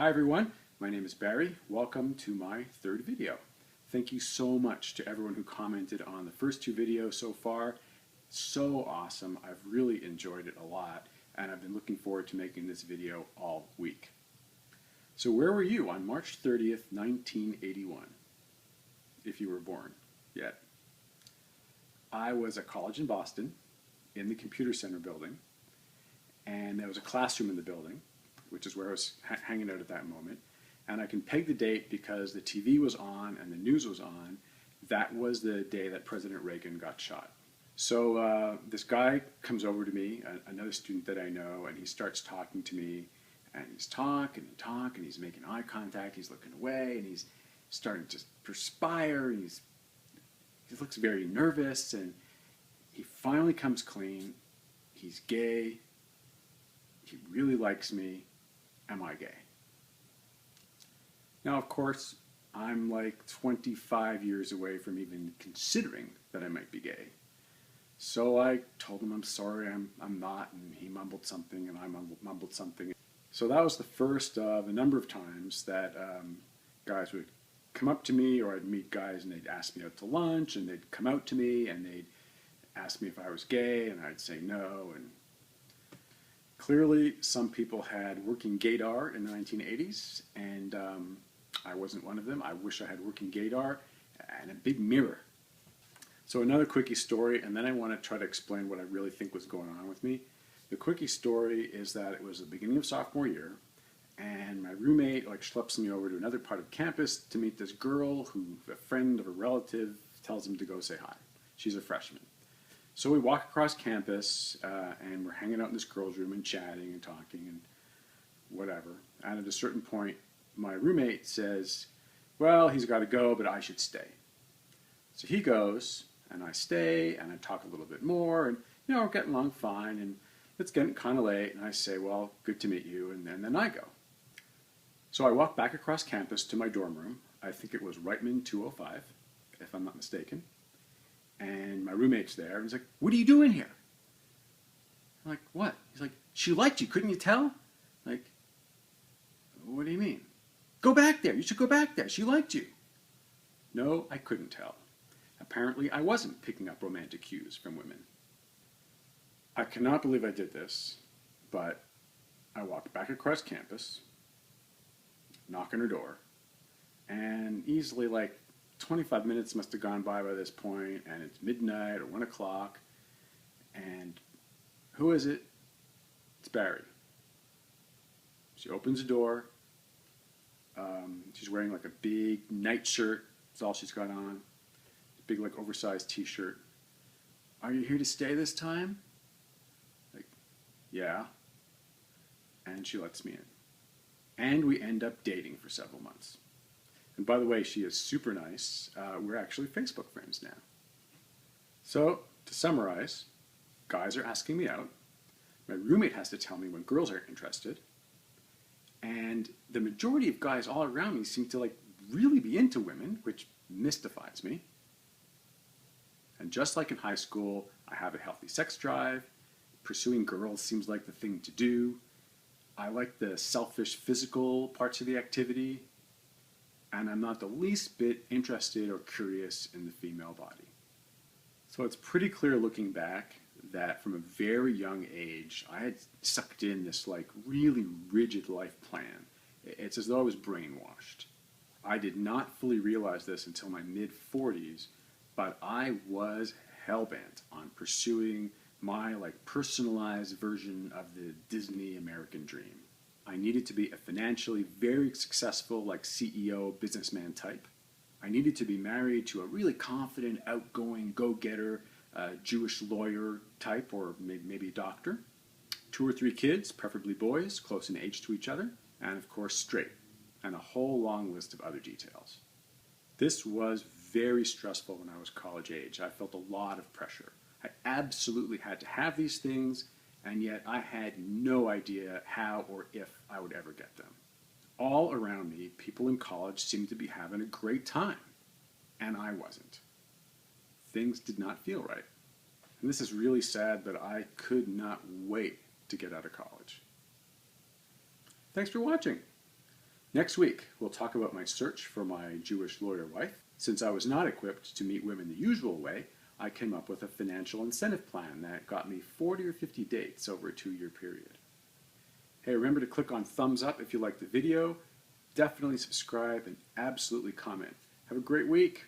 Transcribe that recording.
Hi everyone, my name is Barry. Welcome to my third video. Thank you so much to everyone who commented on the first two videos so far. So awesome. I've really enjoyed it a lot and I've been looking forward to making this video all week. So where were you on March 30th, 1981? If you were born yet. I was at college in Boston in the computer center building, and there was a classroom in the building, which is where I was hanging out at that moment. And I can peg the date because the TV was on and the news was on. That was the day that President Reagan got shot. So this guy comes over to me, another student that I know, and he starts talking to me. And he's talking and talking, and he's making eye contact, he's looking away, and he's starting to perspire, and he looks very nervous, and he finally comes clean. He's gay. He really likes me. Am I gay? Now, of course, I'm like 25 years away from even considering that I might be gay. So I told him I'm sorry, I'm not, and he mumbled something, and I mumbled something. So that was the first of a number of times that guys would come up to me, or I'd meet guys and they'd ask me out to lunch, and they'd come out to me and they'd ask me if I was gay, and I'd say no. And clearly some people had working gaydar in the 1980s, and I wasn't one of them. I wish I had working gaydar and a big mirror. So another quickie story, and then I want to try to explain what I really think was going on with me. The quickie story is that it was the beginning of sophomore year, and my roommate schleps me over to another part of campus to meet this girl who a friend of a relative tells him to go say hi. She's a freshman. So we walk across campus, and we're hanging out in this girl's room and chatting and talking and whatever. And at a certain point, my roommate says, well, he's got to go, but I should stay. So he goes, and I stay, and I talk a little bit more, and we're getting along fine, and it's getting kind of late, and I say, well, good to meet you, and then I go. So I walk back across campus to my dorm room. I think it was Reitman 205, if I'm not mistaken. And my roommate's there, and he's like, what are you doing here? I'm like, what? He's like, she liked you, couldn't you tell? Like, what do you mean? Go back there, you should go back there, she liked you. No, I couldn't tell. Apparently I wasn't picking up romantic cues from women. I cannot believe I did this, but I walked back across campus, knock on her door, and easily 25 minutes must have gone by this point, and it's midnight or 1 o'clock, and who is it? It's Barry. She opens the door. She's wearing a big nightshirt. That's all she's got on. Big oversized t-shirt. Are you here to stay this time? Yeah. And she lets me in. And we end up dating for several months. And by the way, she is super nice. We're actually Facebook friends now. So, to summarize, guys are asking me out. My roommate has to tell me when girls are interested. And the majority of guys all around me seem to really be into women, which mystifies me. And just like in high school, I have a healthy sex drive. Pursuing girls seems like the thing to do. I like the selfish physical parts of the activity, and I'm not the least bit interested or curious in the female body. So it's pretty clear looking back that from a very young age, I had sucked in this really rigid life plan. It's as though I was brainwashed. I did not fully realize this until my mid-40s, but I was hell-bent on pursuing my personalized version of the Disney American dream. I needed to be a financially very successful CEO businessman type. I needed to be married to a really confident, outgoing, go-getter, Jewish lawyer type, or maybe a doctor. 2 or 3 kids, preferably boys, close in age to each other, and of course straight, and a whole long list of other details. This was very stressful when I was college age. I felt a lot of pressure. I absolutely had to have these things, and yet I had no idea how or if I would ever get them. All around me, people in college seemed to be having a great time, and I wasn't. Things did not feel right. And this is really sad, but I could not wait to get out of college. Thanks for watching. Next week, we'll talk about my search for my Jewish lawyer wife. Since I was not equipped to meet women the usual way, I came up with a financial incentive plan that got me 40 or 50 dates over a 2-year period. Hey, remember to click on thumbs up if you liked the video. Definitely subscribe and absolutely comment. Have a great week.